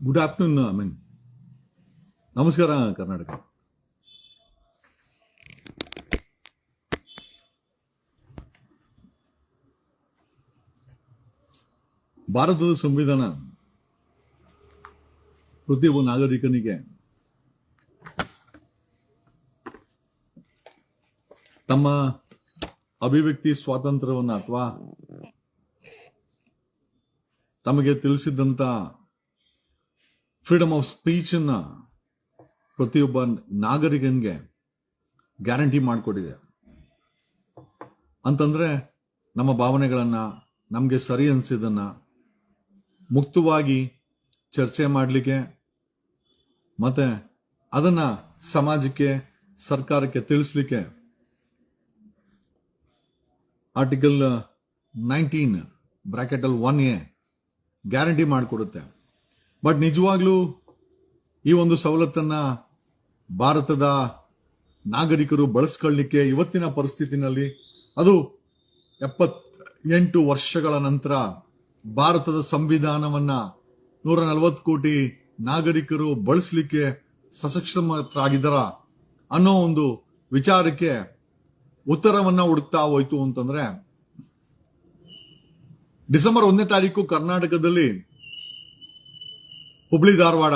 Good afternoon. ನಮಸ್ಕಾರ ಕರ್ನಾಟಕ. ಭಾರತದ ಸಂವಿಧಾನ ಪ್ರತಿಯೊಬ್ಬ ನಾಗರಿಕನಿಗೆ ತಮ್ಮ ಅಭಿವ್ಯಕ್ತಿ ಸ್ವಾತಂತ್ರ್ಯವನ್ನು ಅಥವಾ ತಮಗೆ ತಿಳಿಸಿದಂತ ಫ್ರೀಡಮ್ ಆಫ್ ಸ್ಪೀಚ್ ಅನ್ನ ಪ್ರತಿಯೊಬ್ಬ ನಾಗರಿಕನಿಗೆ ಗ್ಯಾರಂಟಿ ಮಾಡಿಕೊಟ್ಟಿದೆ. ಅಂತಂದ್ರೆ ನಮ್ಮ ಭಾವನೆಗಳನ್ನ, ನಮಗೆ ಸರಿ ಅನಿಸಿದನ್ನ ಮುಕ್ತವಾಗಿ ಚರ್ಚೆ ಮಾಡಲಿಕ್ಕೆ ಮತ್ತೆ ಅದನ್ನ ಸಮಾಜಕ್ಕೆ, ಸರ್ಕಾರಕ್ಕೆ ತಿಳಿಸ್ಲಿಕ್ಕೆ ಆರ್ಟಿಕಲ್ 19 (1)(a) ಗ್ಯಾರಂಟಿ ಮಾಡಿಕೊಡುತ್ತೆ. ಬಟ್ ನಿಜವಾಗ್ಲೂ ಈ ಒಂದು ಸವಲತ್ತನ್ನ ಭಾರತದ ನಾಗರಿಕರು ಬಳಸ್ಕೊಳ್ಳಿಕ್ಕೆ ಇವತ್ತಿನ ಪರಿಸ್ಥಿತಿನಲ್ಲಿ, ಅದು 78 ವರ್ಷಗಳ ನಂತರ ಭಾರತದ ಸಂವಿಧಾನವನ್ನ 140 ಕೋಟಿ ನಾಗರಿಕರು ಬಳಸಲಿಕ್ಕೆ ಸಶಕ್ತರಾಗಿದ್ದಾರ ಅನ್ನೋ ಒಂದು ವಿಚಾರಕ್ಕೆ ಉತ್ತರವನ್ನ ಹುಡುಕ್ತಾ ಹೋಯ್ತು ಅಂತಂದ್ರೆ, ಡಿಸೆಂಬರ್ 1ನೇ ತಾರೀಕು ಕರ್ನಾಟಕದಲ್ಲಿ ಹುಬ್ಳಿ ಧಾರವಾಡ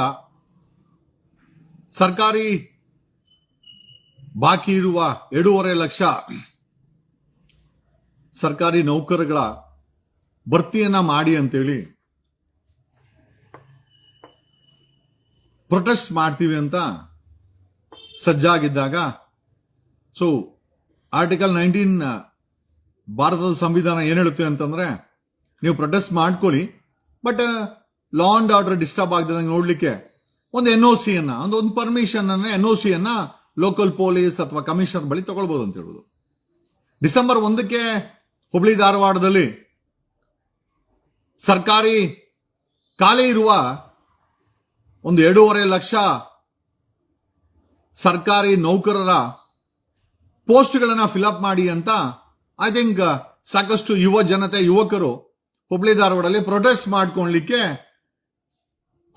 ಸರ್ಕಾರಿ ಬಾಕಿ ಇರುವ 2.5 ಲಕ್ಷ ಸರ್ಕಾರಿ ನೌಕರಗಳ ಭರ್ತಿಯನ್ನ ಮಾಡಿ ಅಂತೇಳಿ ಪ್ರೊಟೆಸ್ಟ್ ಮಾಡ್ತೀವಿ ಅಂತ ಸಜ್ಜಾಗಿದ್ದಾಗ, ಸೊ ಆರ್ಟಿಕಲ್ 19 ಭಾರತದ ಸಂವಿಧಾನ ಏನ್ ಹೇಳುತ್ತೆ ಅಂತಂದ್ರೆ, ನೀವು ಪ್ರೊಟೆಸ್ಟ್ ಮಾಡ್ಕೊಳ್ಳಿ, but law and order disturb ಆಗದಂಗೆ ನೋಡ್ಲಿಕ್ಕೆ ಒಂದು NOC ಅನ್ನ, ಒಂದು ಪರ್ಮಿಷನ್ ಅನ್ನ, NOC ಅನ್ನ ಲೋಕಲ್ ಪೊಲೀಸ್ ಅಥವಾ ಕಮಿಷನರ್ ಬಳಿ ತಗೊಳ್ಬಹುದು ಅಂತ ಹೇಳುದು. ಡಿಸೆಂಬರ್ 1ಕ್ಕೆ ಹುಬ್ಳಿ ಧಾರವಾಡದಲ್ಲಿ ಸರ್ಕಾರಿ ಖಾಲಿ ಇರುವ ಒಂದು 2.5 ಲಕ್ಷ ಸರ್ಕಾರಿ ನೌಕರರ ಪೋಸ್ಟ್ಗಳನ್ನ ಫಿಲ್ಅಪ್ ಮಾಡಿ ಅಂತ ಐ ಥಿಂಕ್ ಸಾಕಷ್ಟು ಯುವಕರು ಹುಬ್ಳಿ ಧಾರವಾಡಲ್ಲಿ ಪ್ರೊಟೆಸ್ಟ್ ಮಾಡ್ಕೊಳ್ಲಿಕ್ಕೆ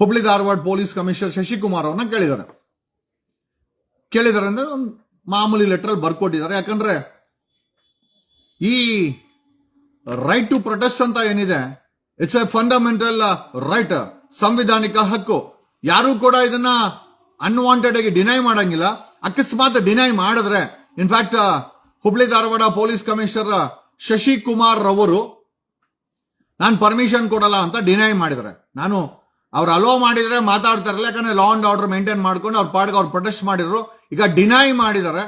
ಹುಬ್ಳಿ ಧಾರವಾಡ ಪೊಲೀಸ್ ಕಮಿಷನರ್ ಶಶಿಕುಮಾರ್ ಅವ್ರನ್ನ ಕೇಳಿದ್ದಾರೆ ಅಂದ್ರೆ ಒಂದು ಮಾಮೂಲಿ ಲೆಟರ್ ಅಲ್ಲಿ ಬರ್ಕೊಟ್ಟಿದ್ದಾರೆ. ಯಾಕಂದ್ರೆ ಈ ರೈಟ್ ಟು ಪ್ರೊಟೆಸ್ಟ್ ಅಂತ ಏನಿದೆ, ಇಟ್ಸ್ ಎ ಫಂಡಮೆಂಟಲ್ ರೈಟ್, ಸಂವಿಧಾನಿಕ ಹಕ್ಕು. ಯಾರು ಕೂಡ ಇದನ್ನ ಅನ್ವಾಂಟೆಡ್ ಆಗಿ ಡಿನೈ ಮಾಡಂಗಿಲ್ಲ. ಅಕಸ್ಮಾತ್ ಡಿನೈ ಮಾಡಿದ್ರೆ, in fact Hubli Dharwad police commissioner Shashikumar ರವರು ನಾನು ಪರ್ಮಿಷನ್ ಕೊಡಲ್ಲ ಅಂತ ಡಿನೈ ಮಾಡಿದ್ದಾರೆ. ನಾನು ಅವ್ರು ಅಲೋ ಮಾಡಿದ್ರೆ ಮಾತಾಡ್ತಾರಲ್ಲ, ಯಾಕಂದ್ರೆ ಲಾ ಅಂಡ್ ಆರ್ಡರ್ ಮೇಂಟೈನ್ ಮಾಡ್ಕೊಂಡು ಅವ್ರ ಪಾಡ್ಗೆ ಅವ್ರು ಪ್ರೊಟೆಸ್ಟ್ ಮಾಡಿದ್ರು. ಈಗ ಡಿನೈ ಮಾಡಿದ್ದಾರೆ.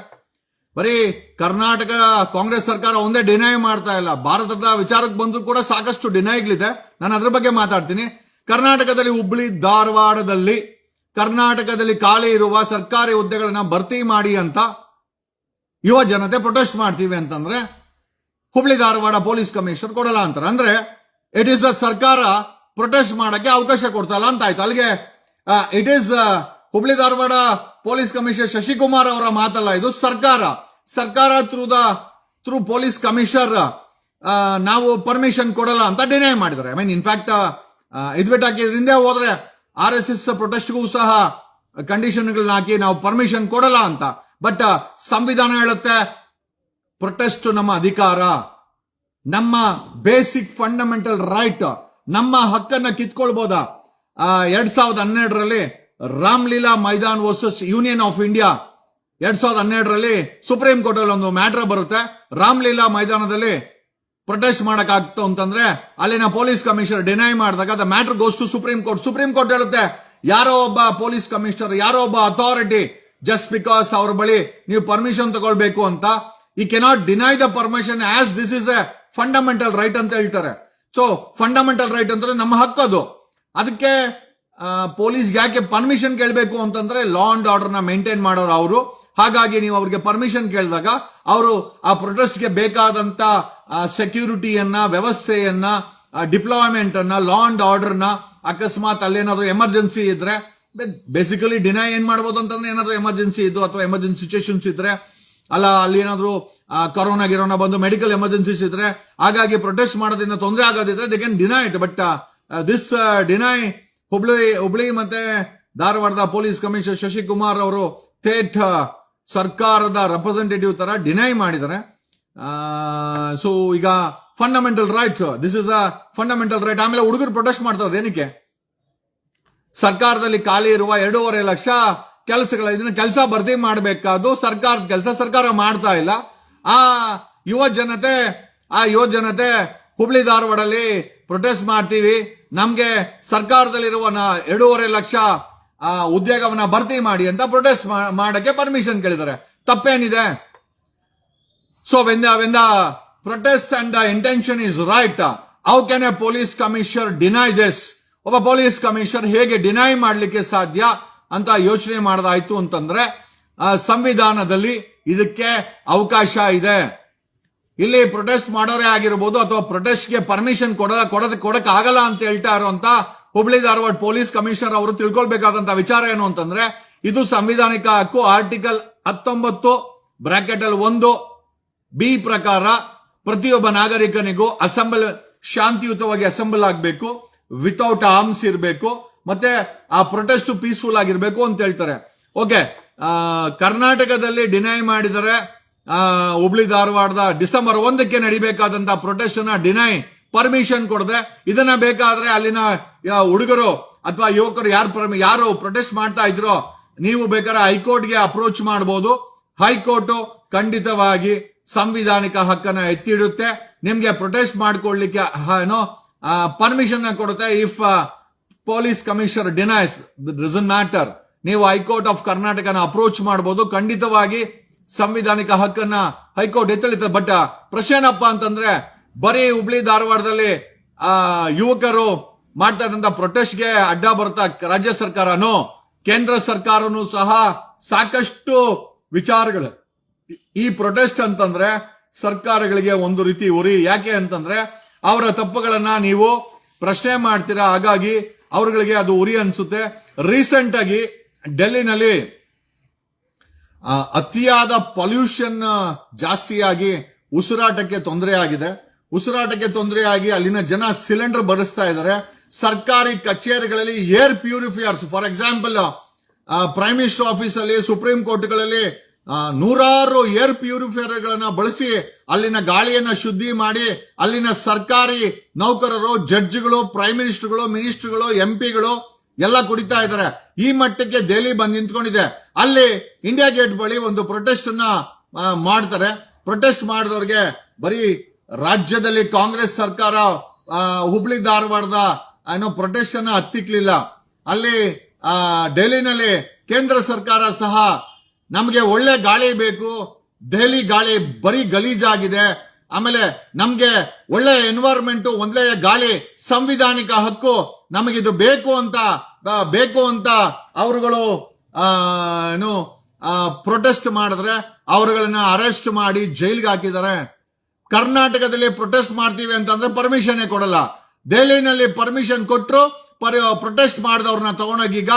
ಬರೀ ಕರ್ನಾಟಕ ಕಾಂಗ್ರೆಸ್ ಸರ್ಕಾರ ಒಂದೇ ಡಿನೈ ಮಾಡ್ತಾ ಇಲ್ಲ, ಭಾರತದ ವಿಚಾರಕ್ಕೆ ಬಂದ್ರು ಕೂಡ ಸಾಕಷ್ಟು ಡಿನೈಗಳಿದೆ. ನಾನು ಅದ್ರ ಬಗ್ಗೆ ಮಾತಾಡ್ತೀನಿ. ಕರ್ನಾಟಕದಲ್ಲಿ ಹುಬ್ಳಿ ಧಾರವಾಡದಲ್ಲಿ ಕರ್ನಾಟಕದಲ್ಲಿ ಖಾಲಿ ಇರುವ ಸರ್ಕಾರಿ ಹುದ್ದೆಗಳನ್ನ ಭರ್ತಿ ಮಾಡಿ ಅಂತ ಯುವ ಜನತೆ ಪ್ರೊಟೆಸ್ಟ್ ಮಾಡ್ತೀವಿ ಅಂತಂದ್ರೆ ಹುಬ್ಳಿ ಧಾರವಾಡ ಪೊಲೀಸ್ ಕಮಿಷನರ್ ಕೊಡಲ್ಲ ಅಂತಾರೆ. ಅಂದ್ರೆ ಇಟ್ ಈಸ್ ದ ಸರ್ಕಾರ ಪ್ರೊಟೆಸ್ಟ್ ಮಾಡಕ್ಕೆ ಅವಕಾಶ ಕೊಡ್ತಾ ಇಲ್ಲ ಅಂತ ಆಯ್ತು. ಅಲ್ಲಿಗೆ it is Hubli Dharwad police commissioner Shashikumar ಅವರ ಮಾತಲ್ಲ, ಇದು ಸರ್ಕಾರ ಥ್ರೂ ಪೊಲೀಸ್ ಕಮಿಷನರ್ ನಾವು ಪರ್ಮಿಷನ್ ಕೊಡಲ್ಲ ಅಂತ ಡಿನೈ ಮಾಡಿದ್ದಾರೆ. ಇನ್ಫ್ಯಾಕ್ಟ್ ಇದ್ಬಿಟ್ಟಾಕಿ ಹಿಂದೆ ಹೋದ್ರೆ RSS ಪ್ರೊಟೆಸ್ಟ್ಗೂ ಸಹ ಕಂಡೀಷನ್ಗಳನ್ನ ಹಾಕಿ ನಾವು ಪರ್ಮಿಷನ್ ಕೊಡಲ್ಲ ಅಂತ. ಬಟ್ ಸಂವಿಧಾನ ಹೇಳುತ್ತೆ ಪ್ರೊಟೆಸ್ಟ್ ನಮ್ಮ ಅಧಿಕಾರ, ನಮ್ಮ ಬೇಸಿಕ್ ಫಂಡಮೆಂಟಲ್ ರೈಟ್, ನಮ್ಮ ಹಕ್ಕನ್ನ ಕಿತ್ಕೊಳ್ಬೋದಾ. 2012ರಲ್ಲಿ Ramlila Maidan versus union of India 2012ರಲ್ಲಿ ಸುಪ್ರೀಂ ಕೋರ್ಟ್ ಅಲ್ಲಿ ಒಂದು ಮ್ಯಾಟರ್ ಬರುತ್ತೆ. ರಾಮ್ಲೀಲಾ ಮೈದಾನದಲ್ಲಿ ಪ್ರೊಟೆಸ್ಟ್ ಮಾಡಕ್ ಆಗ್ತು ಅಂತಂದ್ರೆ ಅಲ್ಲಿನ ಪೊಲೀಸ್ ಕಮಿಷನರ್ ಡಿನೈ ಮಾಡಿದಾಗ the matter goes to supreme court ಹೇಳುತ್ತೆ, ಯಾರೋ ಒಬ್ಬ ಪೊಲೀಸ್ ಕಮಿಷನರ್, ಯಾರೋ ಒಬ್ಬ ಅಥಾರಿಟಿ, ಜಸ್ಟ್ ಬಿಕಾಸ್ ಅವ್ರ ಬಳಿ ನೀವು ಪರ್ಮಿಷನ್ ತಗೊಳ್ಬೇಕು ಅಂತ, ಈ cannot deny the permission as this is A fundamental right ಅಂತ ಹೇಳ್ತಾರೆ. ಸೊ ಫಂಡಮೆಂಟಲ್ ರೈಟ್ ಅಂದ್ರೆ ನಮ್ಮ ಹಕ್ಕದು. ಅದಕ್ಕೆ ಪೊಲೀಸ್ಗೆ ಯಾಕೆ ಪರ್ಮಿಷನ್ ಕೇಳಬೇಕು ಅಂತಂದ್ರೆ ಲಾ ಅಂಡ್ ಆರ್ಡರ್ ನ ಮೇಂಟೈನ್ ಮಾಡೋರು ಅವರು. ಹಾಗಾಗಿ ನೀವು ಅವ್ರಿಗೆ ಪರ್ಮಿಷನ್ ಕೇಳಿದಾಗ ಅವರು ಆ ಪ್ರೊಟೆಸ್ಟ್ಗೆ ಬೇಕಾದಂತ ಸೆಕ್ಯೂರಿಟಿಯನ್ನ, ವ್ಯವಸ್ಥೆಯನ್ನ, ಡಿಪ್ಲಾಯ್ಮೆಂಟ್ ಅನ್ನ, ಲಾ ಅಂಡ್ ಆರ್ಡರ್ ನ, ಅಕಸ್ಮಾತ್ ಅಲ್ಲೇನಾದ್ರೂ ಎಮರ್ಜೆನ್ಸಿ ಇದ್ರೆ, ಬೇಸಿಕಲಿ ಡಿನೈ ಏನ್ ಮಾಡ್ಬೋದು ಅಂತಂದ್ರೆ ಏನಾದ್ರೂ ಎಮರ್ಜೆನ್ಸಿ ಇದ್ದು ಅಥವಾ ಎಮರ್ಜೆನ್ಸಿ ಸಿಚುಯೇಷನ್ಸ್ ಇದ್ರೆ, ಅಲ್ಲ ಅಲ್ಲಿ ಏನಾದ್ರು ಕೊರೋನಾ ಬಂದು ಮೆಡಿಕಲ್ ಎಮರ್ಜೆನ್ಸೀಸ್ ಇದ್ರೆ, ಹಾಗಾಗಿ ಪ್ರೊಟೆಸ್ಟ್ ಮಾಡೋದ್ರಿಂದ ತೊಂದರೆ ಆಗೋದಿದ್ರೆ they can deny it. But this deny Hubli ಮತ್ತೆ ಧಾರವಾಡದ ಪೊಲೀಸ್ ಕಮಿಷನರ್ ಶಶಿಕುಮಾರ್ ಅವರು ಥೇಟ್ ಸರ್ಕಾರದ ರೆಪ್ರೆಸೆಂಟೇಟಿವ್ ತರ ಡಿನೈ ಮಾಡಿದ್ದಾರೆ. ಸೊ ಈಗ fundamental rights, this is a fundamental right. ಆಮೇಲೆ ಹುಡುಗರು ಪ್ರೊಟೆಸ್ಟ್ ಮಾಡ್ತಾರೆ. ಏನಕ್ಕೆ? ಸರ್ಕಾರದಲ್ಲಿ ಖಾಲಿ ಇರುವ 2.5 ಲಕ್ಷ ಕೆಲಸಗಳ ಇದನ್ನ ಕೆಲಸ ಭರ್ತಿ ಮಾಡಬೇಕಾದ್ದು ಸರ್ಕಾರದ ಕೆಲಸ, ಸರ್ಕಾರ ಮಾಡ್ತಾ ಇಲ್ಲ. ಆ ಯುವ ಜನತೆ ಹುಬ್ಳಿ ಧಾರವಾಡಲ್ಲಿ ಪ್ರೊಟೆಸ್ಟ್ ಮಾಡ್ತೀವಿ, ನಮ್ಗೆ ಸರ್ಕಾರದಲ್ಲಿರುವ 2.5 ಲಕ್ಷ ಉದ್ಯೋಗವನ್ನ ಭರ್ತಿ ಮಾಡಿ ಅಂತ ಪ್ರೊಟೆಸ್ಟ್ ಮಾಡಕ್ಕೆ ಪರ್ಮಿಷನ್ ಕೇಳಿದ್ದಾರೆ. ತಪ್ಪೇನಿದೆ? So when the protest and the intention is right, how can a police commissioner deny this? ಒಬ್ಬ ಪೊಲೀಸ್ ಕಮಿಷನರ್ ಹೇಗೆ ಡಿನೈ ಮಾಡಲಿಕ್ಕೆ ಸಾಧ್ಯ ಅಂತ ಯೋಚನೆ ಮಾಡದಾಯ್ತು ಅಂತಂದ್ರೆ ಸಂವಿಧಾನದಲ್ಲಿ ಇದಕ್ಕೆ ಅವಕಾಶ ಇದೆ. ಇಲ್ಲಿ ಪ್ರೊಟೆಸ್ಟ್ ಮಾಡೋರೇ ಆಗಿರ್ಬೋದು ಅಥವಾ ಪ್ರೊಟೆಸ್ಟ್ಗೆ ಪರ್ಮಿಷನ್ ಕೊಡಕ್ ಆಗಲ್ಲ ಅಂತ ಹೇಳ್ತಾ ಇರುವಂತ ಹುಬ್ಳಿ ಧಾರವಾಡ ಪೊಲೀಸ್ ಕಮಿಷನರ್ ಅವರು ತಿಳ್ಕೊಳ್ಬೇಕಾದಂತ ವಿಚಾರ ಏನು ಅಂತಂದ್ರೆ, ಇದು ಸಂವಿಧಾನಿಕ ಹಕ್ಕು. ಆರ್ಟಿಕಲ್ 19(1)(b) ಪ್ರಕಾರ ಪ್ರತಿಯೊಬ್ಬ ನಾಗರಿಕನಿಗೂ ಶಾಂತಿಯುತವಾಗಿ ಅಸೆಂಬಲ್ ಆಗಬೇಕು, ವಿತೌಟ್ ಆರ್ಮ್ಸ್ ಇರಬೇಕು, ಮತ್ತೆ ಆ ಪ್ರೊಟೆಸ್ಟ್ ಪೀಸ್ಫುಲ್ ಆಗಿರ್ಬೇಕು ಅಂತ ಹೇಳ್ತಾರೆ. ಓಕೆ, ಕರ್ನಾಟಕದಲ್ಲಿ ಡಿನೈ ಮಾಡಿದರೆ ಹುಬ್ಳಿ ಧಾರವಾಡದ ಡಿಸೆಂಬರ್ 1ಕ್ಕೆ ನಡಿಬೇಕಾದಂತ ಪ್ರೊಟೆಸ್ಟ್ ಅನ್ನ ಡಿನೈ ಪರ್ಮಿಷನ್ ಕೊಡದೆ, ಇದನ್ನ ಬೇಕಾದ್ರೆ ಅಲ್ಲಿನ ಹುಡುಗರು ಅಥವಾ ಯುವಕರು ಯಾರು ಪ್ರೊಟೆಸ್ಟ್ ಮಾಡ್ತಾ ಇದ್ರೋ ನೀವು ಬೇಕಾದ್ರೆ ಹೈಕೋರ್ಟ್ಗೆ ಅಪ್ರೋಚ್ ಮಾಡಬಹುದು. ಹೈಕೋರ್ಟ್ ಖಂಡಿತವಾಗಿ ಸಂವಿಧಾನಿಕ ಹಕ್ಕನ್ನ ಎತ್ತಿ ಇಡುತ್ತೆ, ನಿಮ್ಗೆ ಪ್ರೊಟೆಸ್ಟ್ ಮಾಡ್ಕೊಳ್ಳಿಕ್ಕೆ ಪರ್ಮಿಷನ್ ಕೊಡುತ್ತೆ. If police commissioner denies, doesn't matter, ನೀವು ಹೈಕೋರ್ಟ್ ಆಫ್ ಕರ್ನಾಟಕನ ಅಪ್ರೋಚ್ ಮಾಡಬಹುದು. ಖಂಡಿತವಾಗಿ ಸಂವಿಧಾನಿಕ ಹಕ್ಕನ್ನ ಹೈಕೋರ್ಟ್ ಎತ್ತಳಿತದೆ. ಬಟ್ ಪ್ರಶ್ನೆ ಏನಪ್ಪಾ ಅಂತಂದ್ರೆ, ಬರೀ ಹುಬ್ಳಿ ಧಾರವಾಡದಲ್ಲಿ ಯುವಕರು ಮಾಡ್ತಾ ಇದ್ದಂತ ಪ್ರೊಟೆಸ್ಟ್ಗೆ ಅಡ್ಡ ಬರ್ತಾ ರಾಜ್ಯ ಸರ್ಕಾರನೋ ಕೇಂದ್ರ ಸರ್ಕಾರನೂ ಸಹ ಸಾಕಷ್ಟು ವಿಚಾರಗಳು. ಈ ಪ್ರೊಟೆಸ್ಟ್ ಅಂತಂದ್ರೆ ಸರ್ಕಾರಗಳಿಗೆ ಒಂದು ರೀತಿ ಉರಿ. ಯಾಕೆ ಅಂತಂದ್ರೆ ಅವರ ತಪ್ಪುಗಳನ್ನ ನೀವು ಪ್ರಶ್ನೆ ಮಾಡ್ತೀರಾ, ಹಾಗಾಗಿ ಅವರುಗಳಿಗೆ ಅದು ಉರಿ ಅನ್ಸುತ್ತೆ. ರೀಸೆಂಟ್ ಆಗಿ ಡೆಲ್ಲಿನಲ್ಲಿ ಅತಿಯಾದ ಪೊಲ್ಯೂಷನ್ ಜಾಸ್ತಿಯಾಗಿ ಉಸಿರಾಟಕ್ಕೆ ತೊಂದರೆ ಆಗಿದೆ. ಉಸಿರಾಟಕ್ಕೆ ತೊಂದರೆಯಾಗಿ ಅಲ್ಲಿನ ಜನ ಸಿಲಿಂಡರ್ ಬಳಸ್ತಾ ಇದ್ದಾರೆ. ಸರ್ಕಾರಿ ಕಚೇರಿಗಳಲ್ಲಿ air purifiers, for example prime minister office ಅಲ್ಲಿ, ಸುಪ್ರೀಂ ಕೋರ್ಟ್ಗಳಲ್ಲಿ ನೂರಾರು ಏರ್ ಪ್ಯೂರಿಫೈಯರ್ಗಳನ್ನ ಬಳಸಿ ಅಲ್ಲಿನ ಗಾಳಿಯನ್ನ ಶುದ್ಧಿ ಮಾಡಿ ಅಲ್ಲಿನ ಸರ್ಕಾರಿ ನೌಕರರು, ಜಡ್ಜ್ಗಳು, ಪ್ರೈಮ್ ಮಿನಿಸ್ಟರ್ಗಳು, ಎಂಪಿಗಳು ಎಲ್ಲ ಕುಡಿತಾ ಇದ್ದಾರೆ. ಈ ಮಟ್ಟಕ್ಕೆ ದೆಹಲಿ ಬಂದು ನಿಂತ್ಕೊಂಡಿದೆ. ಅಲ್ಲಿ ಇಂಡಿಯಾ ಗೇಟ್ ಬಳಿ ಒಂದು ಪ್ರೊಟೆಸ್ಟ್ ಅನ್ನ ಮಾಡ್ತಾರೆ. ಪ್ರೊಟೆಸ್ಟ್ ಮಾಡಿದವ್ರಿಗೆ ಬರೀ ರಾಜ್ಯದಲ್ಲಿ ಕಾಂಗ್ರೆಸ್ ಸರ್ಕಾರ ಹುಬ್ಳಿ ಧಾರವಾಡದ ಪ್ರೊಟೆಸ್ಟ್ ಅನ್ನ ಹತ್ತಿಕ್ಲಿಲ್ಲ. ಅಲ್ಲಿ ಡೆಲ್ಲಿನಲ್ಲಿ ಕೇಂದ್ರ ಸರ್ಕಾರ ಸಹ ನಮ್ಗೆ ಒಳ್ಳೆ ಗಾಳಿ ಬೇಕು, ದೆಹಲಿ ಗಾಳಿ ಬರೀ ಗಲೀಜಾಗಿದೆ, ಆಮೇಲೆ ನಮ್ಗೆ ಒಳ್ಳೆ ಎನ್ವೈರನ್ಮೆಂಟ್, ಒಳ್ಳೆ ಗಾಳಿ ಸಂವಿಧಾನಿಕ ಹಕ್ಕು, ನಮಗಿದು ಬೇಕು ಅಂತ ಅವರುಗಳು ಪ್ರೊಟೆಸ್ಟ್ ಮಾಡಿದ್ರೆ ಅವರುಗಳನ್ನ ಅರೆಸ್ಟ್ ಮಾಡಿ ಜೈಲ್ಗೆ ಹಾಕಿದ್ದಾರೆ. ಕರ್ನಾಟಕದಲ್ಲಿ ಪ್ರೊಟೆಸ್ಟ್ ಮಾಡ್ತೀವಿ ಅಂತಂದ್ರೆ ಪರ್ಮಿಷನ್ ಕೊಡಲ್ಲ. ದೆಹಲಿನಲ್ಲಿ ಪರ್ಮಿಷನ್ ಕೊಟ್ಟರು ಪ್ರೊಟೆಸ್ಟ್ ಮಾಡಿದವ್ರನ್ನ ತಗೊಂಡೋಗೀಗ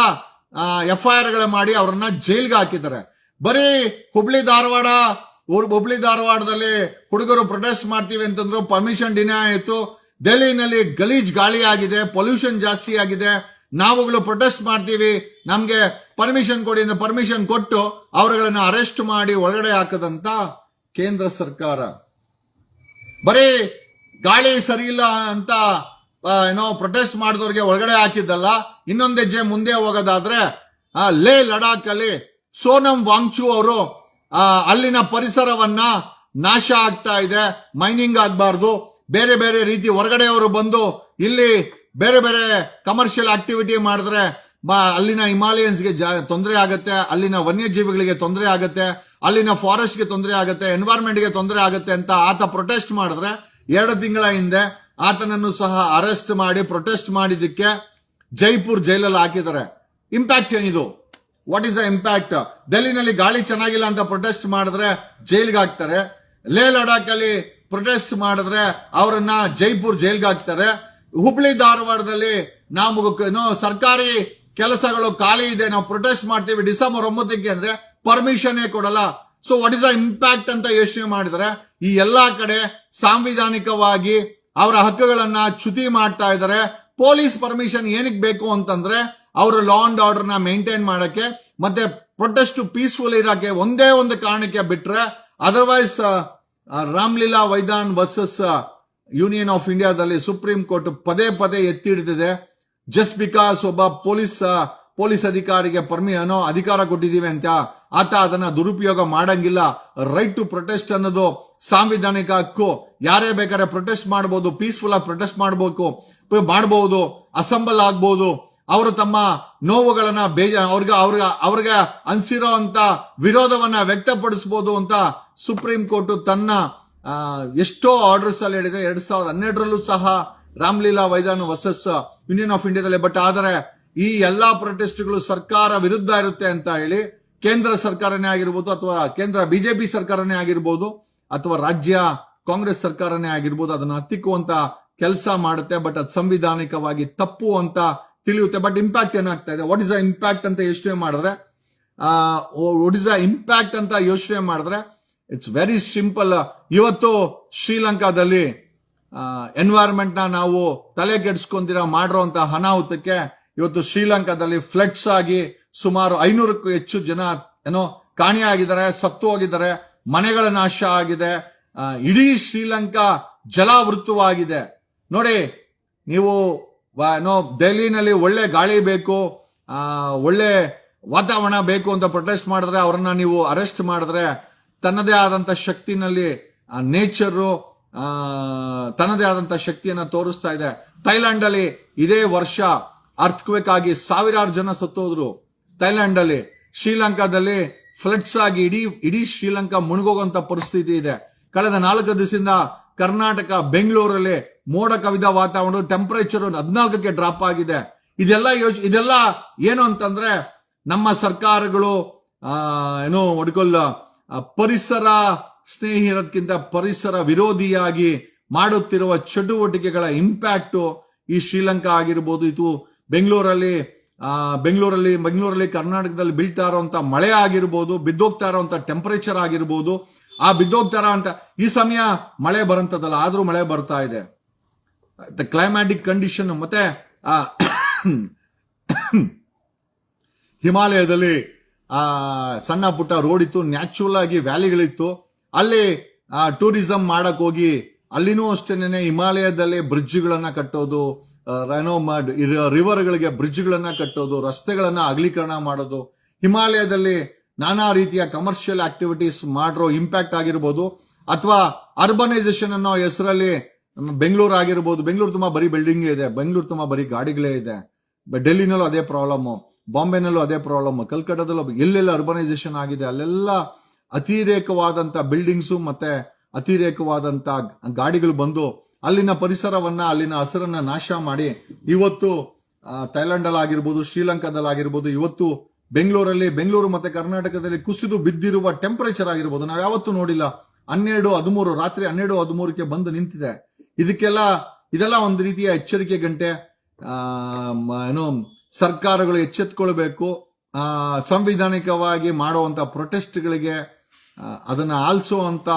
FIR ಮಾಡಿ ಅವರನ್ನ ಜೈಲ್ಗೆ ಹಾಕಿದ್ದಾರೆ. ಬರೀ ಹುಬ್ಳಿ ಧಾರವಾಡದಲ್ಲಿ ಹುಡುಗರು ಪ್ರೊಟೆಸ್ಟ್ ಮಾಡ್ತೀವಿ ಅಂತಂದ್ರು ಪರ್ಮಿಷನ್ ಡಿನೈ ಆಯಿತು. ದೆಹಲಿನಲ್ಲಿ ಗಲೀಜ್ ಗಾಳಿ ಆಗಿದೆ, ಪೊಲ್ಯೂಷನ್ ಜಾಸ್ತಿ ಆಗಿದೆ. ನಾವುಗಳು ಪ್ರೊಟೆಸ್ಟ್ ಮಾಡ್ತೀವಿ, ನಮ್ಗೆ ಪರ್ಮಿಷನ್ ಕೊಡಿ ಅಂತ ಪರ್ಮಿಷನ್ ಕೊಟ್ಟು ಅವರುಗಳನ್ನ ಅರೆಸ್ಟ್ ಮಾಡಿ ಒಳಗಡೆ ಹಾಕದಂತ ಕೇಂದ್ರ ಸರ್ಕಾರ. ಬರೀ ಗಾಳಿ ಸರಿ ಇಲ್ಲ ಅಂತ ಪ್ರೊಟೆಸ್ಟ್ ಮಾಡಿದವ್ರಿಗೆ ಒಳಗಡೆ ಹಾಕಿದ್ದಲ್ಲ, ಇನ್ನೊಂದು ಹೆಜ್ಜೆ ಮುಂದೆ ಹೋಗೋದಾದ್ರೆ ಲೇ ಲಡಾಖ್ ಅಲ್ಲಿ ಸೋನಂ ವಾಂಗ್ಚು ಅವರು ಅಲ್ಲಿನ ಪರಿಸರವನ್ನ ನಾಶ ಆಗ್ತಾ ಇದೆ, ಮೈನಿಂಗ್ ಆಗ್ಬಾರ್ದು, ಬೇರೆ ಬೇರೆ ರೀತಿ ಹೊರಗಡೆಯವರು ಬಂದು ಇಲ್ಲಿ ಬೇರೆ ಬೇರೆ ಕಮರ್ಷಿಯಲ್ ಆಕ್ಟಿವಿಟಿ ಮಾಡಿದ್ರೆ ಅಲ್ಲಿನ ಹಿಮಾಲಯನ್ಸ್ಗೆ ತೊಂದರೆ ಆಗತ್ತೆ, ಅಲ್ಲಿನ ವನ್ಯಜೀವಿಗಳಿಗೆ ತೊಂದರೆ ಆಗತ್ತೆ, ಅಲ್ಲಿನ ಫಾರೆಸ್ಟ್ಗೆ ತೊಂದರೆ ಆಗತ್ತೆ, ಎನ್ವೈರನ್ಮೆಂಟ್ಗೆ ತೊಂದರೆ ಆಗತ್ತೆ ಅಂತ ಆತ ಪ್ರೊಟೆಸ್ಟ್ ಮಾಡಿದ್ರೆ 2 ತಿಂಗಳ ಹಿಂದೆ ಆತನನ್ನು ಸಹ ಅರೆಸ್ಟ್ ಮಾಡಿ ಪ್ರೊಟೆಸ್ಟ್ ಮಾಡಿದ್ದಕ್ಕೆ ಜೈಪುರ್ ಜೈಲಲ್ಲಿ ಹಾಕಿದ್ದಾರೆ. ಇಂಪ್ಯಾಕ್ಟ್ ಏನಿದು? What is the impact? ಡೆಲ್ಲಿನಲ್ಲಿ ಗಾಳಿ ಚೆನ್ನಾಗಿಲ್ಲ ಅಂತ ಪ್ರೊಟೆಸ್ಟ್ ಮಾಡಿದ್ರೆ ಜೈಲ್ಗೆ ಹಾಕ್ತಾರೆ. ಲೇ ಲಡಾಖ್ ಅಲ್ಲಿ ಪ್ರೊಟೆಸ್ಟ್ ಮಾಡಿದ್ರೆ ಅವರನ್ನ ಜೈಪುರ್ ಜೈಲ್ಗೆ ಹಾಕ್ತಾರೆ. ಹುಬ್ಳಿ ಧಾರವಾಡದಲ್ಲಿ ನಾವು ಸರ್ಕಾರಿ ಕೆಲಸಗಳು ಖಾಲಿ ಇದೆ, ನಾವು ಪ್ರೊಟೆಸ್ಟ್ ಮಾಡ್ತೀವಿ ಡಿಸೆಂಬರ್ 9ಕ್ಕೆ ಅಂದ್ರೆ ಪರ್ಮಿಷನ್ ಕೊಡಲ್ಲ. So what is the impact ಅಂತ ಯೋಚನೆ ಮಾಡಿದ್ರೆ ಈ ಎಲ್ಲಾ ಕಡೆ ಸಾಂವಿಧಾನಿಕವಾಗಿ ಅವರ ಹಕ್ಕುಗಳನ್ನ ಚ್ಯುತಿ ಮಾಡ್ತಾ ಇದ್ದಾರೆ. ಪೊಲೀಸ್ ಪರ್ಮಿಷನ್ ಏನಕ್ಕೆ ಬೇಕು ಅಂತಂದ್ರೆ ಅವರು ಲಾ ಅಂಡ್ ಆರ್ಡರ್ ನ ಮೇಂಟೈನ್ ಮಾಡಕ್ಕೆ ಮತ್ತೆ ಪ್ರೊಟೆಸ್ಟ್ ಪೀಸ್ಫುಲ್ ಇರಕ್ಕೆ ಒಂದೇ ಒಂದು ಕಾರಣಕ್ಕೆ ಬಿಟ್ರೆ, otherwise Ramlila Maidan versus union of ಇಂಡಿಯಾದಲ್ಲಿ ಸುಪ್ರೀಂ ಕೋರ್ಟ್ ಪದೇ ಪದೇ ಎತ್ತಿ ಹಿಡಿದಿದೆ. ಜಸ್ಟ್ ಬಿಕಾಸ್ ಒಬ್ಬ ಪೊಲೀಸ್ ಅಧಿಕಾರಿಗೆ ಅಧಿಕಾರ ಕೊಟ್ಟಿದ್ದೀವಿ ಅಂತ ಆತ ಅದನ್ನ ದುರುಪಯೋಗ ಮಾಡಂಗಿಲ್ಲ. ರೈಟ್ ಟು ಪ್ರೊಟೆಸ್ಟ್ ಅನ್ನೋದು ಸಾಂವಿಧಾನಿಕ ಹಕ್ಕು. ಯಾರೇ ಬೇಕಾದ್ರೆ ಪ್ರೊಟೆಸ್ಟ್ ಮಾಡಬಹುದು, ಪೀಸ್ಫುಲ್ ಆಗಿ ಪ್ರೊಟೆಸ್ಟ್ ಮಾಡಬಹುದು, ಅಸೆಂಬಲ್ ಆಗ್ಬಹುದು. ಅವರು ತಮ್ಮ ನೋವುಗಳನ್ನ ಅವ್ರಿಗೆ ಅನ್ಸಿರೋ ಅಂತ ವಿರೋಧವನ್ನ ವ್ಯಕ್ತಪಡಿಸಬಹುದು ಅಂತ ಸುಪ್ರೀಂ ಕೋರ್ಟ್ ತನ್ನ ಎಷ್ಟೋ ಆರ್ಡರ್ಸ್ ಅಲ್ಲಿ ಹೇಳಿದೆ. 2012ರಲ್ಲೂ ಸಹ Ramlila Maidan versus union of ಇಂಡಿಯಾದಲ್ಲಿ. ಬಟ್ ಆದರೆ ಈ ಎಲ್ಲಾ ಪ್ರೊಟೆಸ್ಟ್ಗಳು ಸರ್ಕಾರ ವಿರುದ್ಧ ಇರುತ್ತೆ ಅಂತ ಹೇಳಿ ಕೇಂದ್ರ ಸರ್ಕಾರನೇ ಆಗಿರ್ಬೋದು, ಅಥವಾ ಕೇಂದ್ರ ಬಿಜೆಪಿ ಸರ್ಕಾರನೇ ಆಗಿರ್ಬೋದು, ಅಥವಾ ರಾಜ್ಯ ಕಾಂಗ್ರೆಸ್ ಸರ್ಕಾರನೇ ಆಗಿರ್ಬೋದು, ಅದನ್ನ ಹತ್ತಿಕ್ಕುವಂತ ಕೆಲಸ ಮಾಡುತ್ತೆ. ಬಟ್ ಅದು ಸಂವಿಧಾನಿಕವಾಗಿ ತಪ್ಪು ಅಂತ ತಿಳಿಯುತ್ತೆ. ಬಟ್ ಇಂಪ್ಯಾಕ್ಟ್ ಏನಾಗ್ತಾ ಇದೆ, ವಾಟ್ ಇಸ್ ದ ಇಂಪ್ಯಾಕ್ಟ್ ಅಂತ ಯೋಚನೆ ಮಾಡಿದ್ರೆ ಇಟ್ಸ್ ವೆರಿ ಸಿಂಪಲ್. ಇವತ್ತು ಶ್ರೀಲಂಕಾದಲ್ಲಿ ಎನ್ವೈರನ್ಮೆಂಟ್ ನಾವು ತಲೆ ಕೆಡಿಸ್ಕೊಂತೀರಾ ಮಾಡಿರುವಂತ ಅನಾಹುತಕ್ಕೆ ಇವತ್ತು ಶ್ರೀಲಂಕಾದಲ್ಲಿ ಫ್ಲಡ್ಸ್ ಆಗಿ ಸುಮಾರು 500ಕ್ಕೂ ಹೆಚ್ಚು ಜನ ಕಾಣೆಯಾಗಿದ್ದಾರೆ, ಸತ್ತು ಹೋಗಿದ್ದಾರೆ, ಮನೆಗಳ ನಾಶ ಆಗಿದೆ, ಇಡೀ ಶ್ರೀಲಂಕಾ ಜಲಾವೃತವಾಗಿದೆ. ನೋಡಿ, ನೀವು ದೆಹಲಿನಲ್ಲಿ ಒಳ್ಳೆ ಗಾಳಿ ಬೇಕು, ಒಳ್ಳೆ ವಾತಾವರಣ ಬೇಕು ಅಂತ ಪ್ರೊಟೆಸ್ಟ್ ಮಾಡಿದ್ರೆ ಅವರನ್ನ ನೀವು ಅರೆಸ್ಟ್ ಮಾಡಿದ್ರೆ ತನ್ನದೇ ಆದಂತ ಶಕ್ತಿನಲ್ಲಿ ನೇಚರು ತನ್ನದೇ ಆದಂತ ಶಕ್ತಿಯನ್ನ ತೋರಿಸ್ತಾ ಇದೆ. ಥೈಲ್ಯಾಂಡ್ ಅಲ್ಲಿ ಇದೇ ವರ್ಷ ಅರ್ಥಕ್ವೇಕ್ ಆಗಿ ಸಾವಿರಾರು ಜನ ಸತ್ತೋದ್ರು ಥೈಲ್ಯಾಂಡ್ ಅಲ್ಲಿ. ಶ್ರೀಲಂಕಾದಲ್ಲಿ ಫ್ಲಡ್ಸ್ ಆಗಿ ಇಡೀ ಶ್ರೀಲಂಕಾ ಮುಳುಗೋಗುವಂತ ಪರಿಸ್ಥಿತಿ ಇದೆ. ಕಳೆದ 4 ದಿವಸದಿಂದ ಕರ್ನಾಟಕ ಬೆಂಗಳೂರಲ್ಲಿ ಮೋಡ ಕವಿದ ವಾತಾವರಣ, ಟೆಂಪರೇಚರ್ 14ಕ್ಕೆ ಡ್ರಾಪ್ ಆಗಿದೆ. ಇದೆಲ್ಲ ಏನು ಅಂತಂದ್ರೆ ನಮ್ಮ ಸರ್ಕಾರಗಳು ಪರಿಸರ ಸ್ನೇಹಿ ಇರೋದಕ್ಕಿಂತ ಪರಿಸರ ವಿರೋಧಿಯಾಗಿ ಮಾಡುತ್ತಿರುವ ಚಟುವಟಿಕೆಗಳ ಇಂಪ್ಯಾಕ್ಟ್ ಈ ಶ್ರೀಲಂಕಾ ಆಗಿರ್ಬೋದು, ಇದು ಬೆಂಗಳೂರಲ್ಲಿ ಕರ್ನಾಟಕದಲ್ಲಿ ಬೀಳ್ತಾ ಇರುವಂತ ಮಳೆ ಆಗಿರ್ಬೋದು, ಬಿದ್ದೋಗ್ತಾ ಇರುವಂತ ಟೆಂಪರೇಚರ್ ಆಗಿರ್ಬೋದು, ಆ ಬಿದ್ದೋಗ್ತಾರ ಅಂತ ಈ ಸಮಯ ಮಳೆ ಬರಂತದಲ್ಲ, ಆದ್ರೂ ಮಳೆ ಬರ್ತಾ ಇದೆ. ಕ್ಲೈಮ್ಯಾಟಿಕ್ ಕಂಡೀಷನ್ ಮತ್ತೆ ಹಿಮಾಲಯದಲ್ಲಿ ಸಣ್ಣ ಪುಟ್ಟ ರೋಡ್ ಇತ್ತು, ನ್ಯಾಚುರಲ್ ಆಗಿ ವ್ಯಾಲಿಗಳಿತ್ತು. ಅಲ್ಲಿ ಟೂರಿಸಂ ಮಾಡಕ್ ಹೋಗಿ ಅಲ್ಲಿನೂ ಅಷ್ಟೇನೆ ಹಿಮಾಲಯದಲ್ಲಿ ಬ್ರಿಡ್ಜ್ಗಳನ್ನ ಕಟ್ಟೋದು, ರಿವರ್ಗಳಿಗೆ ಬ್ರಿಡ್ಜ್ಗಳನ್ನ ಕಟ್ಟೋದು, ರಸ್ತೆಗಳನ್ನ ಅಗಲೀಕರಣ ಮಾಡೋದು, ಹಿಮಾಲಯದಲ್ಲಿ ನಾನಾ ರೀತಿಯ ಕಮರ್ಷಿಯಲ್ ಆಕ್ಟಿವಿಟೀಸ್ ಮಾಡಿರೋ ಇಂಪ್ಯಾಕ್ಟ್ ಆಗಿರ್ಬೋದು, ಅಥವಾ ಅರ್ಬನೈಸೇಷನ್ ಅನ್ನೋ ಹೆಸರಲ್ಲಿ ಬೆಂಗಳೂರು ಆಗಿರ್ಬೋದು. ಬೆಂಗಳೂರು ತುಂಬಾ ಬರೀ ಬಿಲ್ಡಿಂಗ್ ಇದೆ, ಬೆಂಗಳೂರು ತುಂಬಾ ಬರೀ ಗಾಡಿಗಳೇ ಇದೆ. ಡೆಲ್ಲಿನಲ್ಲೂ ಅದೇ ಪ್ರಾಬ್ಲಮ್, ಬಾಂಬೆನಲ್ಲೂ ಅದೇ ಪ್ರಾಬ್ಲಮ್, ಕಲ್ಕಟ್ಟಾದಲ್ಲೂ ಎಲ್ಲೆಲ್ಲ ಅರ್ಬನೈಸೇಷನ್ ಆಗಿದೆ ಅಲ್ಲೆಲ್ಲ ಅತಿರೇಕವಾದಂತ ಬಿಲ್ಡಿಂಗ್ಸು ಮತ್ತೆ ಅತಿರೇಕವಾದಂತ ಗಾಡಿಗಳು ಬಂದು ಅಲ್ಲಿನ ಪರಿಸರವನ್ನ, ಅಲ್ಲಿನ ಹಸಿರನ್ನ ನಾಶ ಮಾಡಿ ಇವತ್ತು ಥೈಲ್ಯಾಂಡ್ ಅಲ್ಲಿ ಆಗಿರ್ಬೋದು, ಶ್ರೀಲಂಕಾದಲ್ಲಿ ಆಗಿರ್ಬೋದು, ಇವತ್ತು ಬೆಂಗಳೂರು ಮತ್ತೆ ಕರ್ನಾಟಕದಲ್ಲಿ ಕುಸಿದು ಬಿದ್ದಿರುವ ಟೆಂಪರೇಚರ್ ಆಗಿರ್ಬೋದು ನಾವು ಯಾವತ್ತೂ ನೋಡಿಲ್ಲ. 12-13 ರಾತ್ರಿ 12-13ಕ್ಕೆ ಬಂದು ನಿಂತಿದೆ. ಇದೆಲ್ಲ ಒಂದು ರೀತಿಯ ಎಚ್ಚರಿಕೆ ಗಂಟೆ. ಸರ್ಕಾರಗಳು ಎಚ್ಚೆತ್ಕೊಳ್ಬೇಕು. ಸಂವಿಧಾನಿಕವಾಗಿ ಮಾಡುವಂತ ಪ್ರೊಟೆಸ್ಟ್ಗಳಿಗೆ ಅದನ್ನ ಆಲಿಸುವಂತ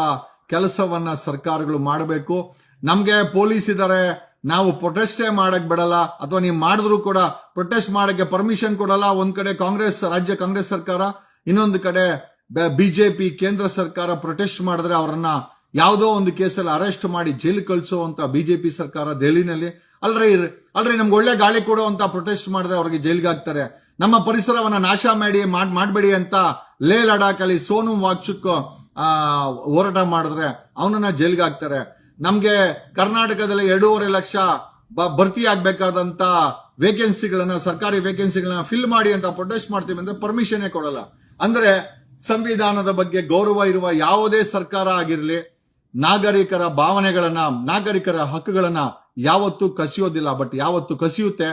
ಕೆಲಸವನ್ನ ಸರ್ಕಾರಗಳು ಮಾಡಬೇಕು. ನಮ್ಗೆ ಪೊಲೀಸ್ ಇದಾರೆ, ನಾವು ಪ್ರೊಟೆಸ್ಟೇ ಮಾಡಕ್ ಬಿಡಲ್ಲ, ಅಥವಾ ನೀವು ಮಾಡಿದ್ರು ಕೂಡ ಪ್ರೊಟೆಸ್ಟ್ ಮಾಡಕ್ಕೆ ಪರ್ಮಿಷನ್ ಕೊಡಲ್ಲ. ಒಂದ್ ಕಡೆ ರಾಜ್ಯ ಕಾಂಗ್ರೆಸ್ ಸರ್ಕಾರ, ಇನ್ನೊಂದು ಕಡೆ ಬಿಜೆಪಿ ಕೇಂದ್ರ ಸರ್ಕಾರ ಪ್ರೊಟೆಸ್ಟ್ ಮಾಡಿದ್ರೆ ಅವರನ್ನ ಯಾವುದೋ ಒಂದು ಕೇಸಲ್ಲಿ ಅರೆಸ್ಟ್ ಮಾಡಿ ಜೈಲು ಕಳಿಸುವಂತ ಬಿಜೆಪಿ ಸರ್ಕಾರ ದೆಹಲಿನಲ್ಲಿ. ಅಲ್ರಿ ನಮ್ಗೆ ಒಳ್ಳೆ ಗಾಳಿ ಕೊಡುವಂತ ಪ್ರೊಟೆಸ್ಟ್ ಮಾಡಿದ್ರೆ ಅವ್ರಿಗೆ ಜೈಲಿಗೆ ಹಾಕ್ತಾರೆ. ನಮ್ಮ ಪರಿಸರವನ್ನ ನಾಶ ಮಾಡಬೇಡಿ ಅಂತ ಲೇ ಲಡಾಖ್ ಅಲ್ಲಿ ಸೋನಂ ವಾಂಗ್ಚುಕ್ ಹೋರಾಟ ಮಾಡಿದ್ರೆ ಅವನನ್ನ ಜೈಲಿಗೆ ಹಾಕ್ತಾರೆ. ನಮ್ಗೆ ಕರ್ನಾಟಕದಲ್ಲಿ 2.5 ಲಕ್ಷ ಭರ್ತಿ ಆಗ್ಬೇಕಾದಂತ ಸರ್ಕಾರಿ ವೇಕೆನ್ಸಿಗಳನ್ನ ಫಿಲ್ ಮಾಡಿ ಅಂತ ಪ್ರೊಟೆಸ್ಟ್ ಮಾಡ್ತೀವಿ ಅಂದ್ರೆ ಪರ್ಮಿಷನ್ ಕೊಡಲ್ಲ. ಅಂದ್ರೆ ಸಂವಿಧಾನದ ಬಗ್ಗೆ ಗೌರವ ಇರುವ ಯಾವುದೇ ಸರ್ಕಾರ ಆಗಿರ್ಲಿ, ನಾಗರಿಕರ ಭಾವನೆಗಳನ್ನ, ನಾಗರಿಕರ ಹಕ್ಕುಗಳನ್ನ ಯಾವತ್ತೂ ಕಸಿಯೋದಿಲ್ಲ. ಬಟ್ ಯಾವತ್ತು ಕಸಿಯುತ್ತೆ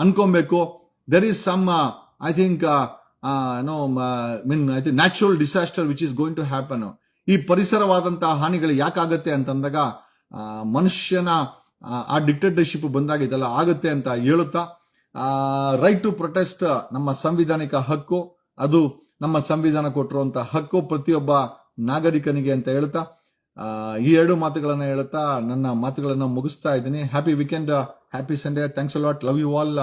ಅನ್ಕೊಬೇಕು. There is some I think natural disaster which is going to happen. ಈ ಪರಿಸರವಾದಂತಹ ಹಾನಿಗಳು ಯಾಕಾಗತ್ತೆ ಅಂತಂದಾಗ ಮನುಷ್ಯನ ಆ ಡಿಕ್ಟೇಟರ್ಶಿಪ್ ಬಂದಾಗ ಇದೆಲ್ಲ ಆಗುತ್ತೆ ಅಂತ ಹೇಳುತ್ತಾ, ರೈಟ್ ಟು ಪ್ರೊಟೆಸ್ಟ್ ನಮ್ಮ ಸಂವಿಧಾನಿಕ ಹಕ್ಕು, ಅದು ನಮ್ಮ ಸಂವಿಧಾನ ಕೊಟ್ಟಿರುವಂತಹ ಹಕ್ಕು ಪ್ರತಿಯೊಬ್ಬ ನಾಗರಿಕನಿಗೆ ಅಂತ ಹೇಳ್ತಾ ಈ 2 ಮಾತುಗಳನ್ನ ಹೇಳ್ತಾ ನನ್ನ ಮಾತುಗಳನ್ನ ಮುಗಿಸ್ತಾ ಇದ್ದೀನಿ. Happy weekend happy Sunday. Thanks a lot. Love you all.